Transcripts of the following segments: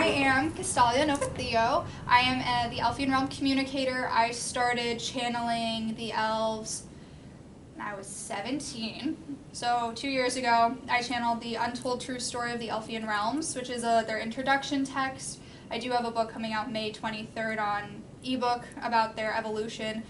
I am Kastalias. I am the Elfian realm communicator. I started channeling the elves when I was 17. So 2 years ago, I channeled the Untold True Story of the Elfian Realms, which is their introduction text. I do have a book coming out May 23rd on ebook about their evolution.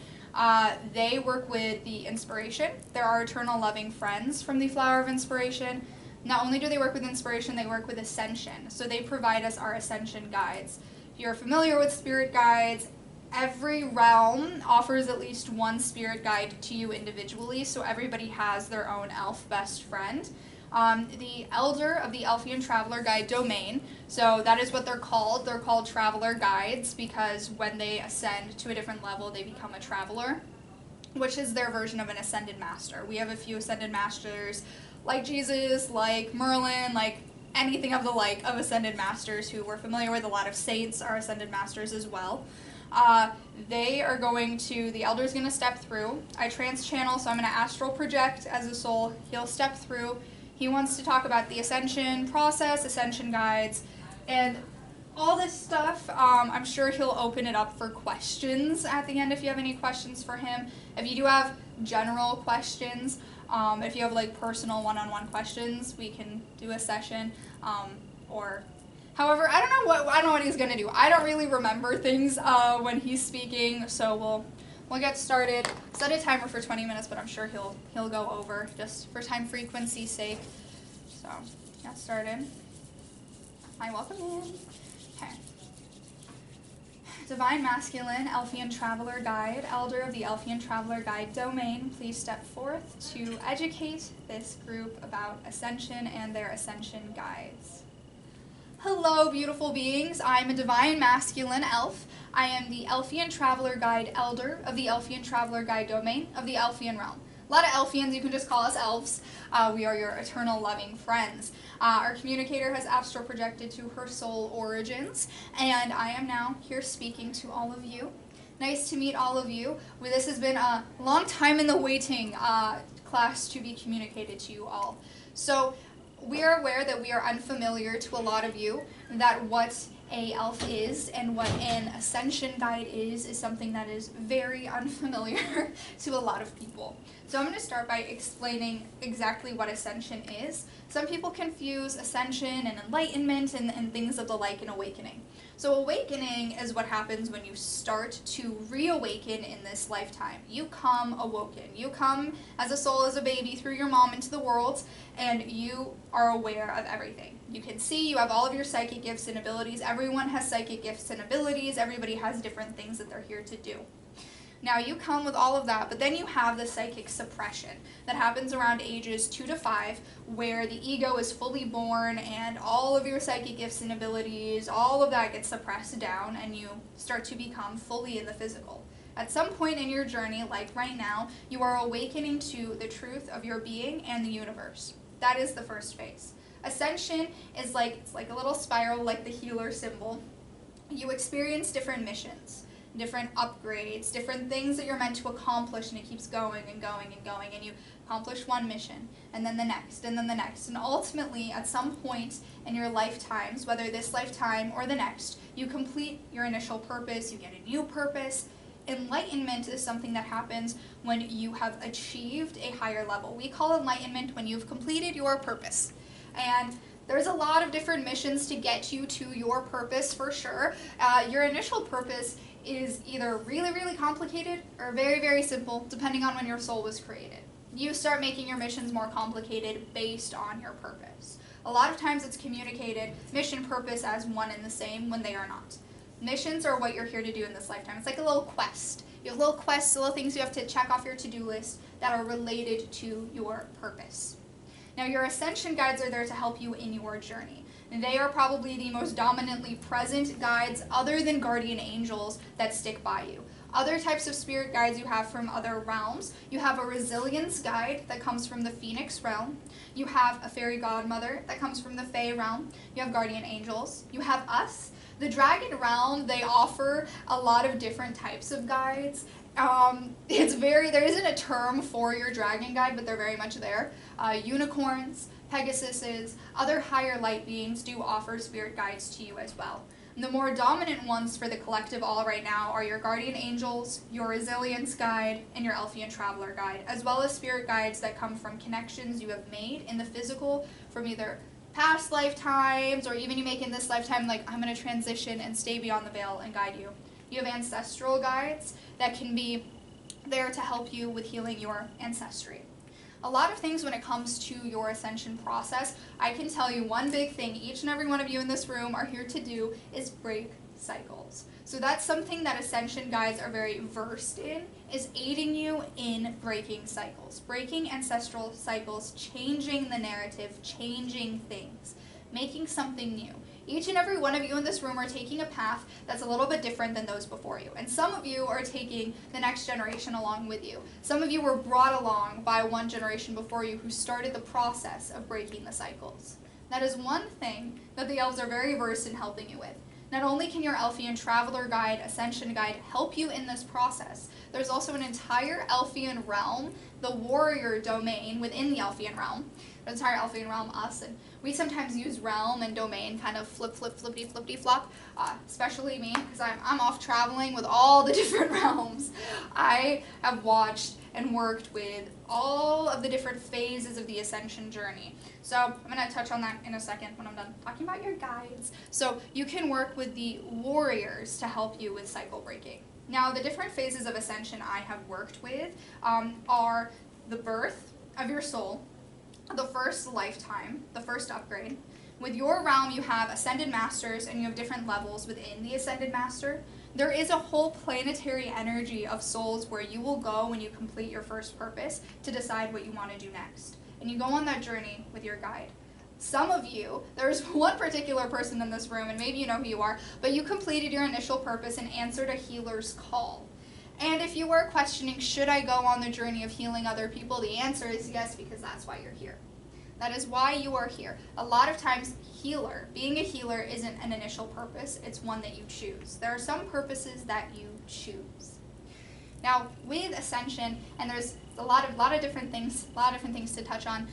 They work with the inspiration. They're our eternal loving friends from the Flower of Inspiration. Not only do they work with inspiration, they work with Ascension. So they provide us our Ascension guides. If you're familiar with spirit guides, every realm offers at least one spirit guide to you individually, so everybody has their own elf best friend. The Elder of the Elfian Traveler Guide domain, so that is what they're called. They're called Traveler Guides because when they ascend to a different level, they become a Traveler, which is their version of an Ascended Master. We have a few Ascended Masters like Jesus, like Merlin, like anything of the like of Ascended Masters who we're familiar with. A lot of saints are Ascended Masters as well. The Elder's going to step through. I trans-channel, so I'm going to astral project as a soul. He'll step through. He wants to talk about the Ascension process, Ascension guides, and all this stuff. I'm sure he'll open it up for questions at the end if you have any questions for him. If you do have general questions, if you have like personal one-on-one questions, we can do a session. However, I don't know what he's gonna do. I don't really remember things when he's speaking, so we'll get started. Set a timer for 20 minutes, but I'm sure he'll go over just for time frequency's sake. So get started. Hi, welcome in. Okay. Divine Masculine, Elfian Traveler Guide, Elder of the Elfian Traveler Guide domain, please step forth to educate this group about Ascension and their Ascension guides. Hello, beautiful beings. I'm a Divine Masculine Elf. I am the Elfian Traveler Guide Elder of the Elfian Traveler Guide domain of the Elfian realm. A lot of Elfians, you can just call us elves. We are your eternal loving friends. Our communicator has astral projected to her soul origins, and I am now here speaking to all of you. Nice to meet all of you. This has been a long time in the waiting class to be communicated to you all. So we are aware that we are unfamiliar to a lot of you, that what a elf is and what an Ascension guide is something that is very unfamiliar to a lot of people. So I'm going to start by explaining exactly what Ascension is. Some people confuse Ascension and enlightenment and things of the like in awakening. So awakening is what happens when you start to reawaken in this lifetime. You come awoken. You come as a soul, as a baby, through your mom into the world, and you are aware of everything. You can see, you have all of your psychic gifts and abilities. Everyone has psychic gifts and abilities. Everybody has different things that they're here to do. Now you come with all of that, but then you have the psychic suppression that happens around ages 2 to 5, where the ego is fully born and all of your psychic gifts and abilities, all of that gets suppressed down, and you start to become fully in the physical. At some point in your journey, like right now, you are awakening to the truth of your being and the universe. That is the first phase. Ascension is it's like a little spiral, like the healer symbol. You experience different missions, different upgrades, different things that you're meant to accomplish, and it keeps going and going and going, and you accomplish one mission, and then the next, and then the next, and ultimately, at some point in your lifetimes, whether this lifetime or the next, you complete your initial purpose, you get a new purpose. Enlightenment is something that happens when you have achieved a higher level. We call enlightenment when you've completed your purpose. And there's a lot of different missions to get you to your purpose for sure. Your initial purpose is either really, really complicated or very, very simple, depending on when your soul was created. You start making your missions more complicated based on your purpose. A lot of times it's communicated mission purpose as one and the same when they are not. Missions are what you're here to do in this lifetime. It's like a little quest. You have little quests, little things you have to check off your to-do list that are related to your purpose. Now, your Ascension guides are there to help you in your journey. They are probably the most dominantly present guides other than guardian angels that stick by you. Other types of spirit guides you have from other realms. You have a resilience guide that comes from the Phoenix realm. You have a fairy godmother that comes from the Fae realm. You have guardian angels. You have us. The dragon realm, they offer a lot of different types of guides, There isn't a term for your dragon guide, but they're very much there. Unicorns, Pegasuses, other higher light beings do offer spirit guides to you as well. And the more dominant ones for the collective all right now are your guardian angels, your resilience guide, and your Elfian traveler guide, as well as spirit guides that come from connections you have made in the physical from either past lifetimes or even you make in this lifetime, like I'm going to transition and stay beyond the veil and guide you. You have ancestral guides that can be there to help you with healing your ancestry. A lot of things when it comes to your ascension process, I can tell you one big thing each and every one of you in this room are here to do is break cycles. So that's something that ascension guides are very versed in, is aiding you in breaking cycles. Breaking ancestral cycles, changing the narrative, changing things, making something new. Each and every one of you in this room are taking a path that's a little bit different than those before you. And some of you are taking the next generation along with you. Some of you were brought along by one generation before you who started the process of breaking the cycles. That is one thing that the elves are very versed in helping you with. Not only can your Elfian Traveler Guide, Ascension Guide help you in this process, there's also an entire Elfian realm, the warrior domain within the Elfian realm, the entire Elfian realm, us, and we sometimes use realm and domain kind of flippity-flop, especially me, because I'm off traveling with all the different realms. I have watched and worked with all of the different phases of the Ascension journey. So I'm going to touch on that in a second when I'm done talking about your guides. So you can work with the warriors to help you with cycle breaking. Now, the different phases of Ascension I have worked with are the birth of your soul, the first lifetime, the first upgrade. With your realm, you have Ascended Masters, and you have different levels within the Ascended Master. There is a whole planetary energy of souls where you will go when you complete your first purpose to decide what you want to do next. And you go on that journey with your guide. Some of you, there's one particular person in this room, and maybe you know who you are, but you completed your initial purpose and answered a healer's call. And if you were questioning, should I go on the journey of healing other people, the answer is yes, because that's why you're here. That is why you are here. A lot of times, being a healer isn't an initial purpose, it's one that you choose. There are some purposes that you choose. Now, with Ascension, and there's a lot of different things to touch on.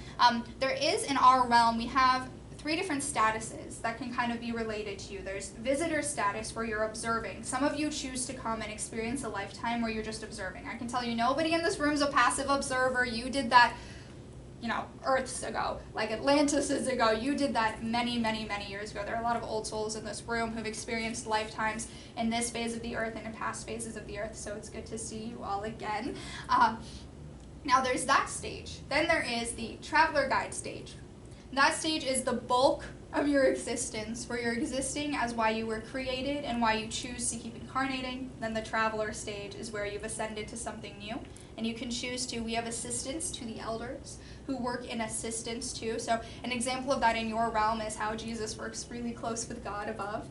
There is, in our realm, we have 3 different statuses that can kind of be related to you. There's visitor status, where you're observing. Some of you choose to come and experience a lifetime where you're just observing. I can tell you, nobody in this room is a passive observer. You did that, Earths ago, like Atlantises ago. You did that many, many, many years ago. There are a lot of old souls in this room who've experienced lifetimes in this phase of the Earth and in past phases of the Earth, so it's good to see you all again. Now there's that stage. Then there is the Traveler Guide stage. That stage is the bulk of your existence, where you're existing as why you were created and why you choose to keep incarnating. Then the Traveler stage is where you've ascended to something new, and you can choose to. We have assistants to the elders who work in assistance too. So an example of that in your realm is how Jesus works really close with God above,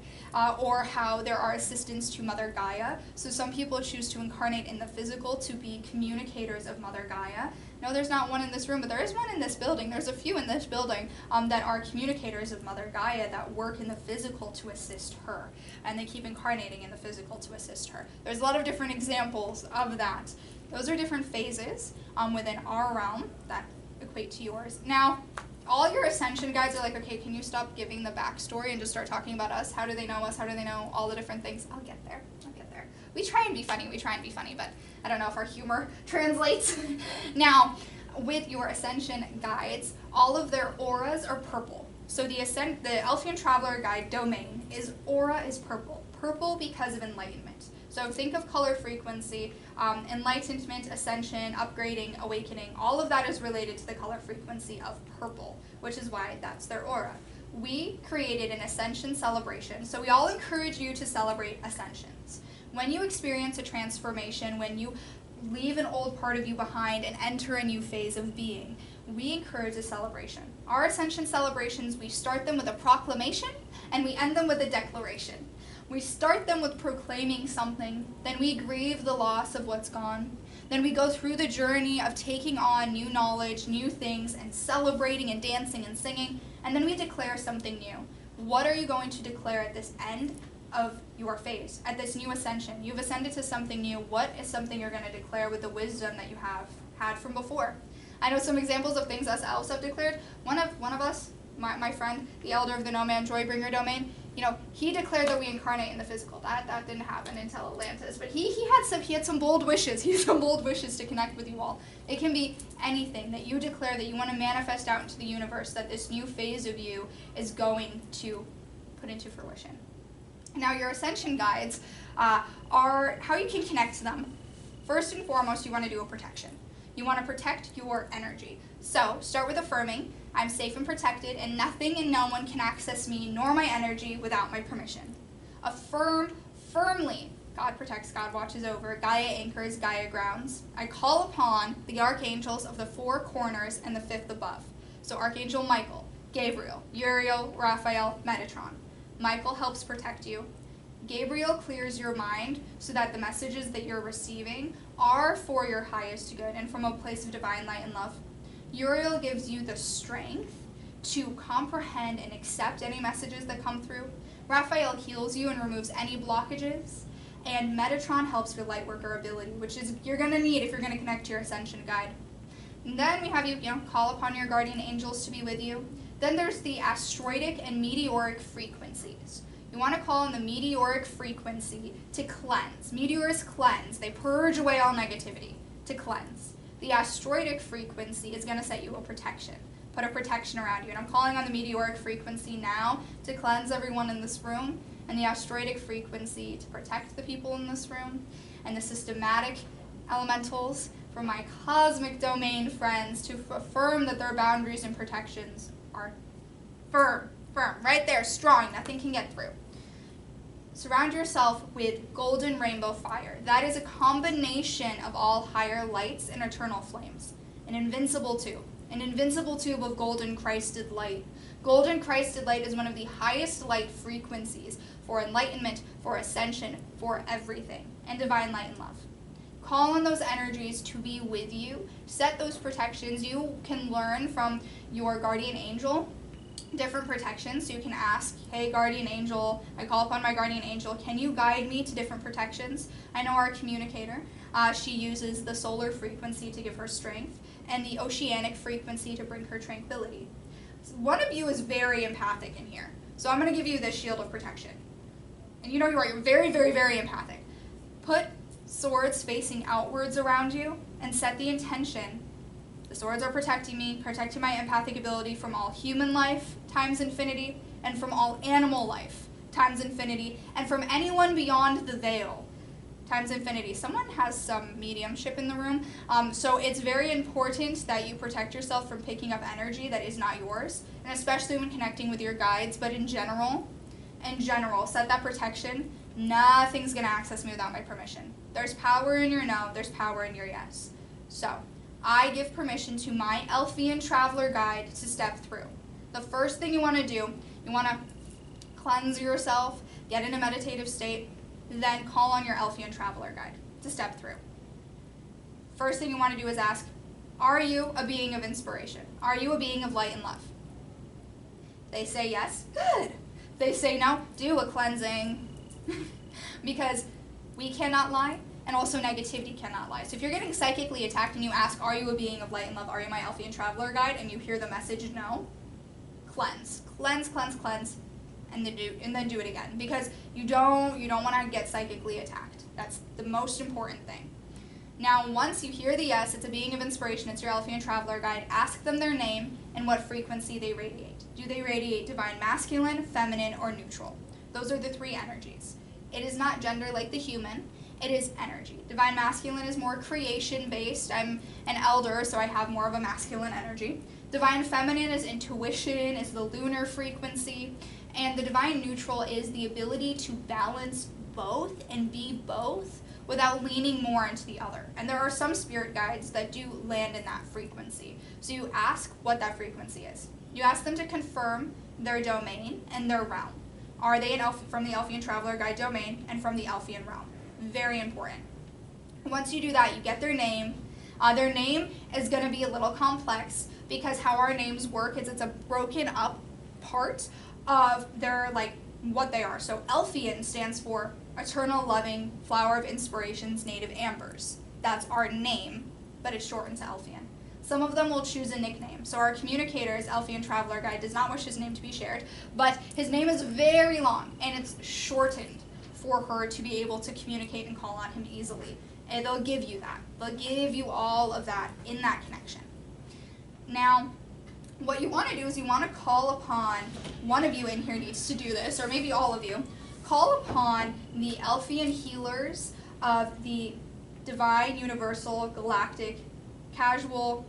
or how there are assistants to Mother Gaia. So some people choose to incarnate in the physical to be communicators of Mother Gaia. No, there's not one in this room, but there is one in this building. There's a few in this building that are communicators of Mother Gaia that work in the physical to assist her, and they keep incarnating in the physical to assist her. There's a lot of different examples of that. Those are different phases within our realm that equate to yours. Now, all your Ascension guides are like, okay, can you stop giving the backstory and just start talking about us? How do they know us? How do they know all the different things? I'll get there. We try and be funny, but I don't know if our humor translates. Now, with your Ascension guides, all of their auras are purple. So the Elfian Traveler Guide domain aura is purple. Purple because of enlightenment. So think of color frequency, enlightenment, ascension, upgrading, awakening. All of that is related to the color frequency of purple, which is why that's their aura. We created an Ascension celebration, so we all encourage you to celebrate Ascensions. When you experience a transformation, when you leave an old part of you behind and enter a new phase of being, we encourage a celebration. Our Ascension celebrations, we start them with a proclamation and we end them with a declaration. We start them with proclaiming something, then we grieve the loss of what's gone. Then we go through the journey of taking on new knowledge, new things, and celebrating and dancing and singing, and then we declare something new. What are you going to declare at this end of your phase, at this new ascension. You've ascended to something new. What is something you're going to declare with the wisdom that you have had from before? I know some examples of things us elves have declared. One of us, my friend, the elder of the No Man Joybringer domain, he declared that we incarnate in the physical. That didn't happen until Atlantis. But he had some bold wishes. He had some bold wishes to connect with you all. It can be anything that you declare that you want to manifest out into the universe, that this new phase of you is going to put into fruition. Now, your ascension guides are how you can connect to them. First and foremost, you want to do a protection. You want to protect your energy. So start with affirming, I'm safe and protected, and nothing and no one can access me nor my energy without my permission. Affirm firmly, God protects, God watches over, Gaia anchors, Gaia grounds. I call upon the archangels of the four corners and the fifth above. So Archangel Michael, Gabriel, Uriel, Raphael, Metatron. Michael helps protect you. Gabriel clears your mind so that the messages that you're receiving are for your highest good and from a place of divine light and love. Uriel gives you the strength to comprehend and accept any messages that come through. Raphael heals you and removes any blockages. And Metatron helps your light worker ability, which is you're going to need if you're going to connect to your ascension guide. And then we have you call upon your guardian angels to be with you. Then there's the asteroidic and meteoric frequencies. You want to call on the meteoric frequency to cleanse. Meteors cleanse. They purge away all negativity to cleanse. The asteroidic frequency is going to set you a protection. Put a protection around you. And I'm calling on the meteoric frequency now to cleanse everyone in this room, and the asteroidic frequency to protect the people in this room, and the systematic elementals for my cosmic domain friends to affirm that their boundaries and protections are firm, right there, strong, nothing can get through. Surround yourself with golden rainbow fire. That is a combination of all higher lights and eternal flames. An invincible tube of golden Christed light. Golden Christed light is one of the highest light frequencies for enlightenment, for ascension, for everything, and divine light and love. Call on those energies to be with you. Set those protections. You can learn from your guardian angel different protections. So you can ask, hey, guardian angel, I call upon my guardian angel, can you guide me to different protections? I know our communicator, she uses the solar frequency to give her strength and the oceanic frequency to bring her tranquility. One of you is very empathic in here. So I'm going to give you this shield of protection. And you know you are. You're very, very, very empathic. Put swords facing outwards around you and set the intention. The swords are protecting me, protecting my empathic ability from all human life times infinity, and from all animal life times infinity, and from anyone beyond the veil times infinity. Someone has some mediumship in the room, so it's very important that you protect yourself from picking up energy that is not yours, and especially when connecting with your guides, but in general, set that protection. Nothing's going to access me without my permission. There's power in your no, there's power in your yes. So, I give permission to my Elfian traveler guide to step through. The first thing you want to do, you want to cleanse yourself, get in a meditative state, then call on your Elfian traveler guide to step through. First thing you want to do is ask, are you a being of inspiration? Are you a being of light and love? They say yes, good. They say no, do a cleansing. Because we cannot lie, and also negativity cannot lie. So if you're getting psychically attacked and you ask, are you a being of light and love? Are you my Elfian traveler guide? And you hear the message no, cleanse, and then do it again. Because you don't want to get psychically attacked. That's the most important thing. Now, once you hear the yes, it's a being of inspiration, it's your Elfian traveler guide, ask them their name and what frequency they radiate. Do they radiate divine masculine, feminine, or neutral? Those are the three energies. It is not gender like the human. It is energy. Divine masculine is more creation-based. I'm an elder, so I have more of a masculine energy. Divine feminine is intuition, is the lunar frequency. And the divine neutral is the ability to balance both and be both without leaning more into the other. And there are some spirit guides that do land in that frequency. So you ask what that frequency is. You ask them to confirm their domain and their realm. Are they from the Elfian Traveler Guide domain and from the Elfian realm? Very important. Once you do that, you get their name. Their name is going to be a little complex because how our names work is it's a broken up part of their what they are. So Elfian stands for Eternal Loving Flower of Inspiration's Native Ambers. That's our name, but it's shortened to Elfian. Some of them will choose a nickname. So our communicator's Elfian Traveler Guide does not wish his name to be shared, but his name is very long, and it's shortened for her to be able to communicate and call on him easily. And they'll give you that. They'll give you all of that in that connection. Now, what you want to do is you want to call upon, one of you in here needs to do this, or maybe all of you, call upon the Elfian healers of the divine, universal, galactic, casual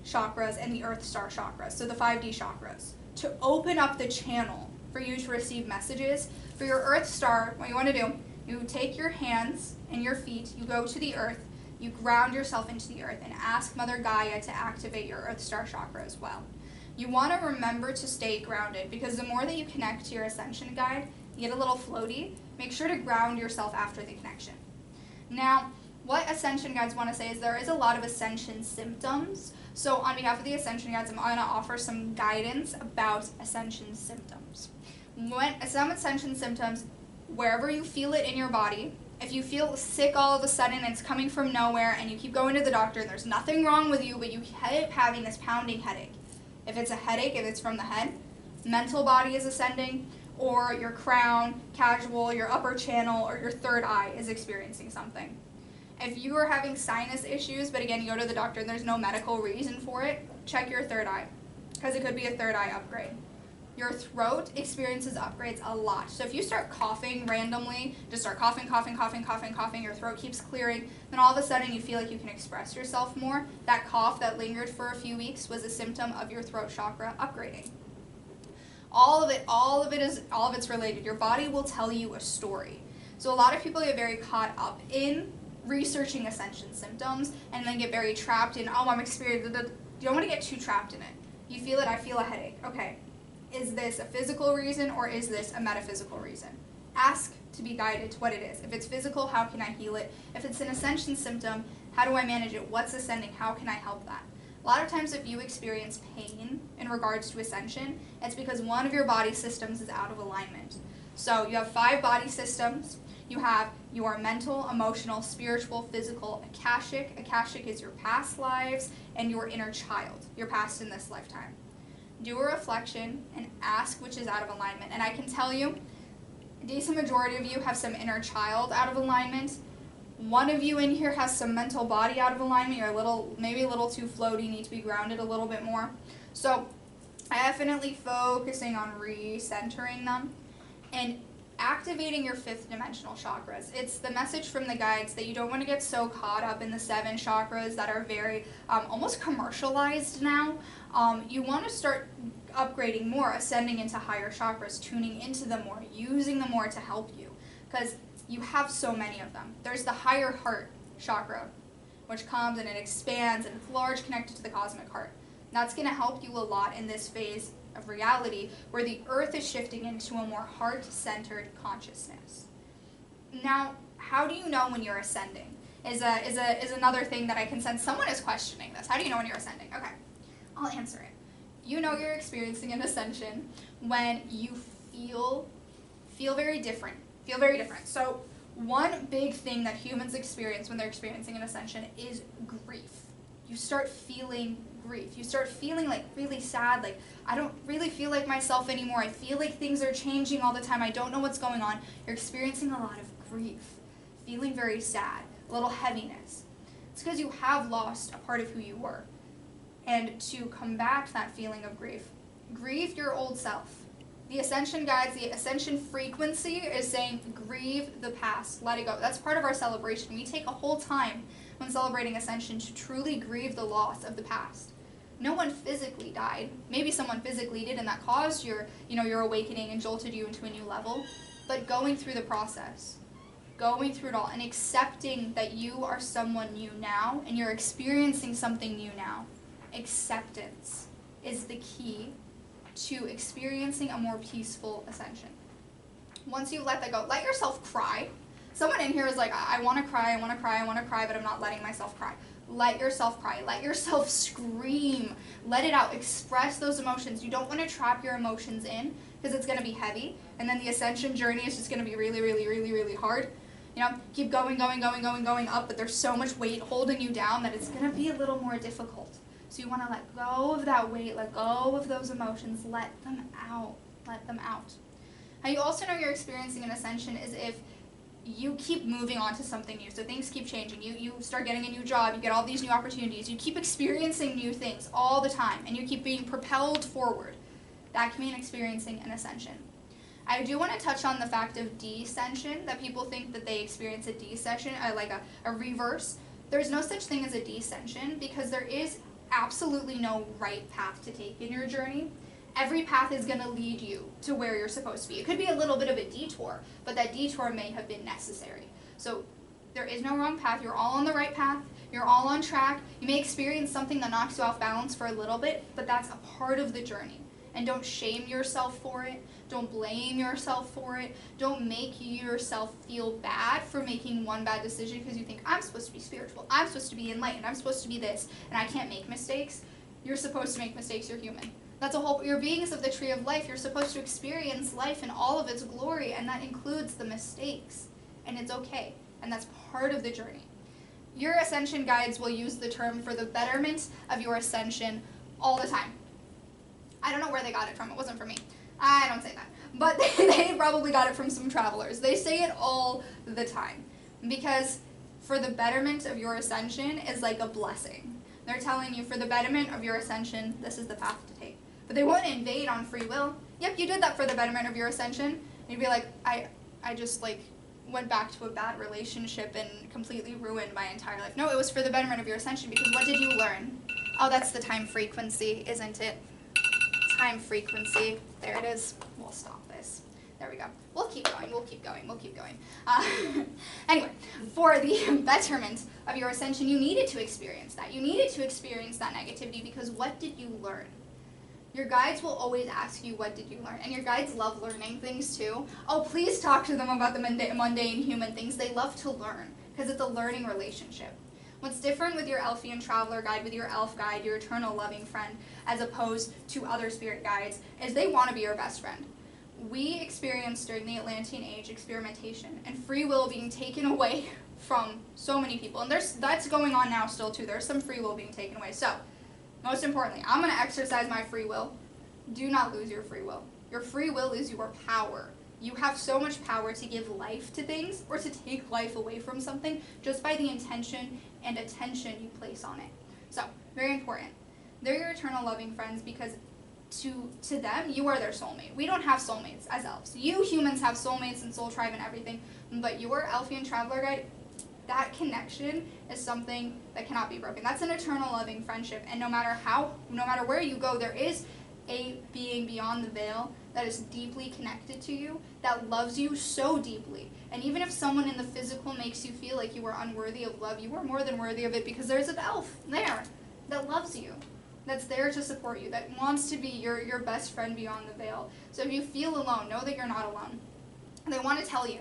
chakras and the earth star chakras, so the 5D chakras, to open up the channel for you to receive messages. For your earth star, what you want to do, you take your hands and your feet, you go to the earth, you ground yourself into the earth, and ask Mother Gaia to activate your earth star chakra as well. You want to remember to stay grounded, because the more that you connect to your Ascension guide, you get a little floaty. Make sure to ground yourself after the connection. Now, what Ascension guides want to say is there is a lot of Ascension symptoms. So on behalf of the Ascension guides, I'm going to offer some guidance about Ascension symptoms. Some Ascension symptoms, wherever you feel it in your body, if you feel sick all of a sudden and it's coming from nowhere and you keep going to the doctor and there's nothing wrong with you, but you keep having this pounding headache. If it's a headache, if it's from the head, mental body is ascending, or your crown, casual, your upper channel, or your third eye is experiencing something. If you are having sinus issues, but again, you go to the doctor and there's no medical reason for it, check your third eye, because it could be a third eye upgrade. Your throat experiences upgrades a lot. So if you start coughing randomly, just start coughing, your throat keeps clearing, then all of a sudden you feel like you can express yourself more. That cough that lingered for a few weeks was a symptom of your throat chakra upgrading. All of it's related. Your body will tell you a story. So a lot of people get very caught up in researching Ascension symptoms and then get very trapped in, oh, I'm experiencing, you don't want to get too trapped in it. You feel it, I feel a headache. Okay, is this a physical reason or is this a metaphysical reason? Ask to be guided to what it is. If it's physical, how can I heal it? If it's an Ascension symptom, how do I manage it? What's ascending? How can I help that? A lot of times if you experience pain in regards to Ascension, it's because one of your body systems is out of alignment. So you have 5 body systems. You have your mental, emotional, spiritual, physical, Akashic. Akashic is your past lives and your inner child, your past in this lifetime. Do a reflection and ask which is out of alignment. And I can tell you, a decent majority of you have some inner child out of alignment. One of you in here has some mental body out of alignment. You're maybe a little too floaty, need to be grounded a little bit more. So definitely focusing on recentering them and activating your 5th dimensional chakras. It's the message from the guides that you don't want to get so caught up in the 7 chakras that are very almost commercialized now. You want to start upgrading more, ascending into higher chakras, tuning into them more, using them more to help you, because you have so many of them. There's the higher heart chakra, which comes and it expands and it's large, connected to the cosmic heart. That's going to help you a lot in this phase of reality where the earth is shifting into a more heart-centered consciousness. Now, how do you know when you're ascending? Is another thing that I can sense. Someone is questioning this. How do you know when you're ascending? Okay, I'll answer it. You know you're experiencing an ascension when you feel very different. Feel very different. So one big thing that humans experience when they're experiencing an ascension is grief. You start feeling grief. You start feeling like really sad, like I don't really feel like myself anymore. I feel like things are changing all the time. I don't know what's going on. You're experiencing a lot of grief, feeling very sad, a little heaviness. It's because you have lost a part of who you were. And to combat that feeling of grief, grieve your old self. The Ascension guides, the Ascension frequency is saying grieve the past, let it go. That's part of our celebration. We take a whole time when celebrating Ascension to truly grieve the loss of the past. No one physically died. Maybe someone physically did, and that caused your awakening and jolted you into a new level. But going through the process, going through it all, and accepting that you are someone new now, and you're experiencing something new now. Acceptance is the key to experiencing a more peaceful ascension. Once you let that go, let yourself cry. Someone in here is like, I want to cry, but I'm not letting myself cry. Let yourself cry. Let yourself scream. Let it out. Express those emotions. You don't want to trap your emotions in, because it's going to be heavy, and then the ascension journey is just going to be really, really, really, really hard. You know, keep going up, but there's so much weight holding you down that it's going to be a little more difficult. So you want to let go of that weight, let go of those emotions, let them out, let them out. How you also know you're experiencing an ascension is if you keep moving on to something new. So things keep changing. You start getting a new job, you get all these new opportunities, you keep experiencing new things all the time, and you keep being propelled forward. That can mean experiencing an ascension. I do want to touch on the fact of descension, that people think that they experience a descension, like a reverse. There's no such thing as a descension because there is absolutely no right path to take in your journey. Every path is going to lead you to where you're supposed to be. It could be a little bit of a detour, but that detour may have been necessary. So there is no wrong path. You're all on the right path. You're all on track. You may experience something that knocks you off balance for a little bit, but that's a part of the journey. And don't shame yourself for it. Don't blame yourself for it. Don't make yourself feel bad for making one bad decision because you think, I'm supposed to be spiritual. I'm supposed to be enlightened. I'm supposed to be this, and I can't make mistakes. You're supposed to make mistakes. You're human. That's a whole, you're beings of the tree of life. You're supposed to experience life in all of its glory, and that includes the mistakes. And it's okay. And that's part of the journey. Your ascension guides will use the term for the betterment of your ascension all the time. I don't know where they got it from. It wasn't from me. I don't say that. But they probably got it from some travelers. They say it all the time. Because for the betterment of your ascension is like a blessing. They're telling you for the betterment of your ascension, this is the path to take. But they won't invade on free will. Yep, you did that for the betterment of your ascension. And you'd be like, I just like went back to a bad relationship and completely ruined my entire life. No, it was for the betterment of your ascension because what did you learn? Oh, that's the time frequency, isn't it? Time frequency. There it is. We'll stop this. There we go. We'll keep going. We'll keep going. We'll keep going. Anyway, for the betterment of your ascension, you needed to experience that. You needed to experience that negativity because what did you learn? Your guides will always ask you, what did you learn? And your guides love learning things too. Oh, please talk to them about the mundane human things. They love to learn because it's a learning relationship. What's different with your Elfian traveler guide, with your elf guide, your eternal loving friend, as opposed to other spirit guides, is they want to be your best friend. We experienced during the Atlantean Age experimentation and free will being taken away from so many people. And that's going on now still too. There's some free will being taken away. So, most importantly, I'm going to exercise my free will. Do not lose your free will. Your free will is your power. You have so much power to give life to things or to take life away from something just by the intention and attention you place on it. So, very important. They're your eternal loving friends because to them, you are their soulmate. We don't have soulmates as elves. You humans have soulmates and soul tribe and everything, but your Elfian traveler guide, that connection is something that cannot be broken. That's an eternal loving friendship, and no matter where you go, there is a being beyond the veil that is deeply connected to you, that loves you so deeply. And even if someone in the physical makes you feel like you are unworthy of love, you are more than worthy of it because there's an elf there that loves you, that's there to support you, that wants to be your best friend beyond the veil. So if you feel alone, know that you're not alone. They want to tell you,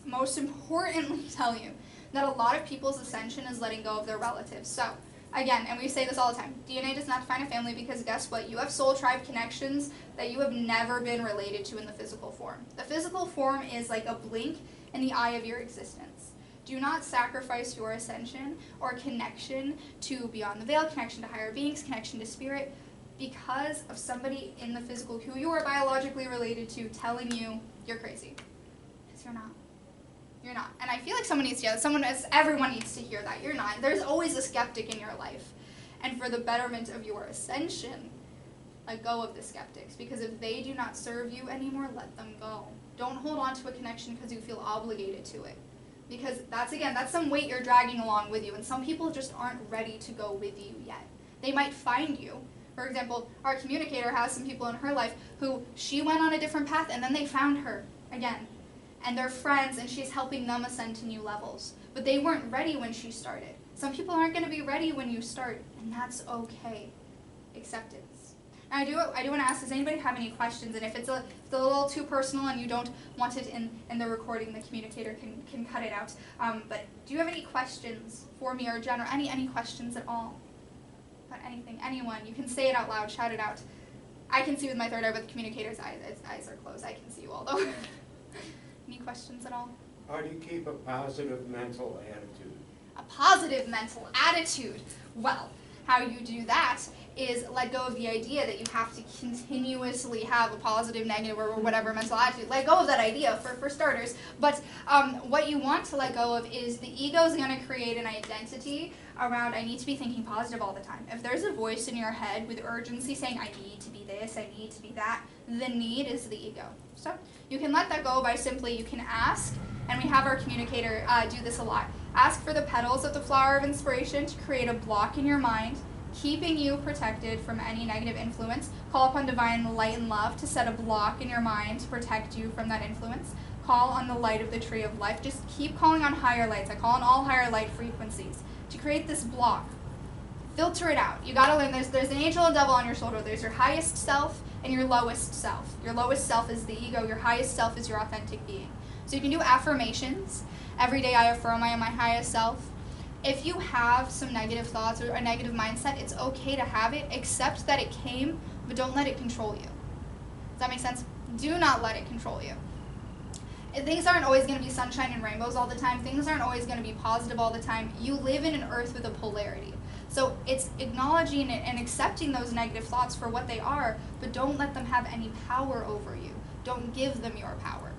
most importantly tell you, that a lot of people's ascension is letting go of their relatives. So, again, and we say this all the time, DNA does not define a family because guess what? You have soul tribe connections that you have never been related to in the physical form. The physical form is like a blink in the eye of your existence. Do not sacrifice your ascension or connection to beyond the veil, connection to higher beings, connection to spirit, because of somebody in the physical who you are biologically related to telling you you're crazy. Because you're not. You're not. And I feel like someone needs to hear that. Everyone needs to hear that. You're not. There's always a skeptic in your life. And for the betterment of your ascension, let go of the skeptics. Because if they do not serve you anymore, let them go. Don't hold on to a connection because you feel obligated to it. Because that's some weight you're dragging along with you. And some people just aren't ready to go with you yet. They might find you. For example, our communicator has some people in her life who she went on a different path and then they found her again. And they're friends, and she's helping them ascend to new levels. But they weren't ready when she started. Some people aren't going to be ready when you start, and that's okay. Acceptance. Now, I do want to ask, does anybody have any questions? And if it's a little too personal and you don't want it in the recording, the communicator can cut it out. But do you have any questions for me or Jen, or any questions at all? About anything, anyone? You can say it out loud, shout it out. I can see with my third eye, but the communicator's eyes are closed. I can see you all, though. Any questions at all? How do you keep a positive mental attitude? A positive mental attitude. Well, how you do that is let go of the idea that you have to continuously have a positive, negative, or whatever mental attitude. Let go of that idea for starters. But what you want to let go of is the ego is going to create an identity around I need to be thinking positive all the time. If there's a voice in your head with urgency saying I need to be this, I need to be that, the need is the ego. So you can let that go by simply, you can ask, and we have our communicator do this a lot. Ask for the petals of the flower of inspiration to create a block in your mind, keeping you protected from any negative influence. Call upon divine light and love to set a block in your mind to protect you from that influence. Call on the light of the tree of life. Just keep calling on higher lights. I call on all higher light frequencies to create this block. Filter it out. You gotta learn there's an angel and devil on your shoulder. There's your highest self and your lowest self. Your lowest self is the ego. Your highest self is your authentic being. So you can do affirmations. Every day I affirm I am my highest self. If you have some negative thoughts or a negative mindset, it's okay to have it. Accept that it came, but don't let it control you. Does that make sense? Do not let it control you. Things aren't always going to be sunshine and rainbows all the time. Things aren't always going to be positive all the time. You live in an earth with a polarity. So it's acknowledging it and accepting those negative thoughts for what they are, but don't let them have any power over you. Don't give them your power.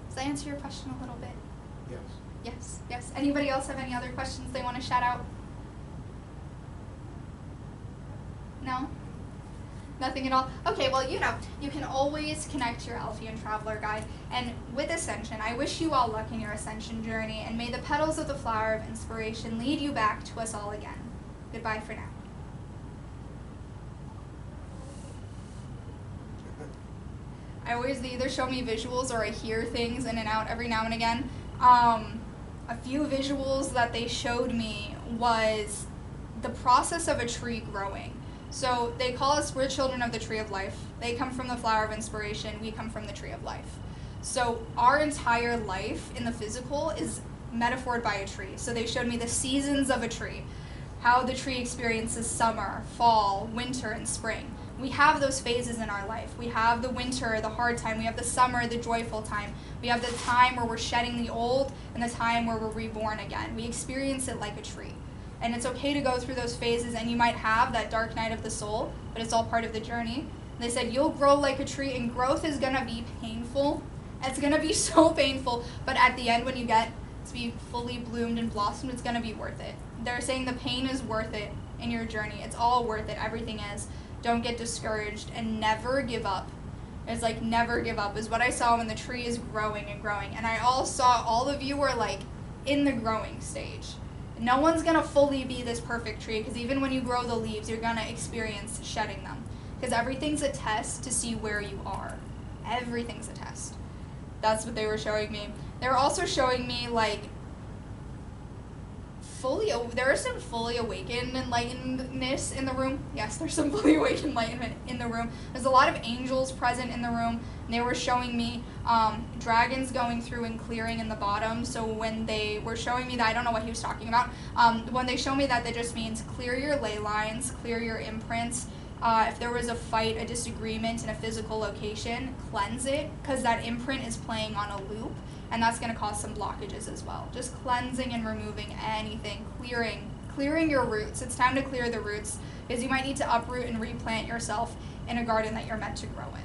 Does that answer your question a little bit? Yes. Yes, yes. Anybody else have any other questions they want to shout out? No? Nothing at all? Okay, well, you can always connect your Elfian Traveler Guide. And with Ascension, I wish you all luck in your Ascension journey, and may the petals of the flower of inspiration lead you back to us all again. Goodbye for now. They either show me visuals or I hear things in and out every now and again. A few visuals that they showed me was the process of a tree growing. So they call us, we're children of the tree of life. They come from the flower of inspiration. We come from the tree of life. So our entire life in the physical is metaphored by a tree. So they showed me the seasons of a tree, how the tree experiences summer, fall, winter, and spring. We have those phases in our life. We have the winter, the hard time. We have the summer, the joyful time. We have the time where we're shedding the old and the time where we're reborn again. We experience it like a tree. And it's okay to go through those phases, and you might have that dark night of the soul, but it's all part of the journey. And they said you'll grow like a tree, and growth is going to be painful. It's going to be so painful, but at the end when you get to be fully bloomed and blossomed, it's going to be worth it. They're saying the pain is worth it in your journey. It's all worth it. Everything is. Don't get discouraged and never give up. It's like never give up is what I saw when the tree is growing and growing. And I saw all of you were like in the growing stage. No one's going to fully be this perfect tree, because even when you grow the leaves, you're going to experience shedding them. Because everything's a test to see where you are. Everything's a test. That's what they were showing me. They were also showing me like there is some fully awakened enlightenedness in the room. Yes, there's some fully awakened enlightenment in the room. There's a lot of angels present in the room. And they were showing me dragons going through and clearing in the bottom. So when they were showing me that, I don't know what he was talking about. When they show me that just means clear your ley lines, clear your imprints. If there was a fight, a disagreement in a physical location, cleanse it, because that imprint is playing on a loop. And that's going to cause some blockages as well. Just cleansing and removing anything, clearing your roots. It's time to clear the roots, because you might need to uproot and replant yourself in a garden that you're meant to grow in.